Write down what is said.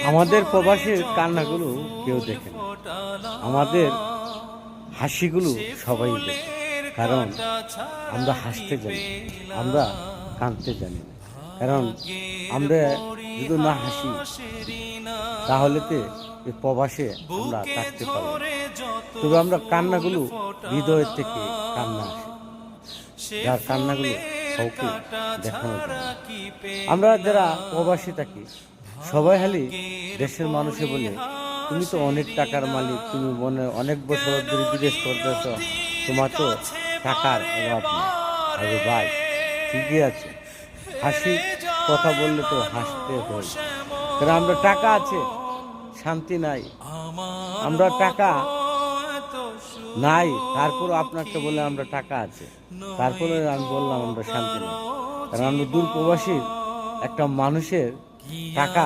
আমাদের প্রবাসীর কান্নাগুলো কেউ দেখে না, আমাদের হাসিগুলো সবাই দেখে। কারণ আমরা হাসতে জানি, আমরা কাঁদতে জানি না। কারণ আমরা যদি না হাসি তাহলে তো এই প্রবাসে আমরা থাকতে পারবো না। তবে আমরা কান্নাগুলো হৃদয়ের থেকে কান্না আসে, যার কান্নাগুলো কাউকে দেখানো যায় না। আমরা যারা প্রবাসী থাকি সবাই খালি দেশের মানুষে বলে, তুমি তো অনেক টাকার মালিক, তুমি মনে অনেক বছর ধরে বিদেশ করতেছ, তোমার তো টাকার অভাব নেই। আরে ভাই, ঠিকই আছে, হাসি কথা বললে তো হাসতে হয়। কারণ আমরা টাকা আছে, শান্তি নাই। আমরা টাকা নাই, তারপর আপনাকে বলে আমরা টাকা আছে, তারপরে আমি বললাম আমরা শান্তি নাই। কারণ আমরা দূর প্রবাসী একটা মানুষের টাকা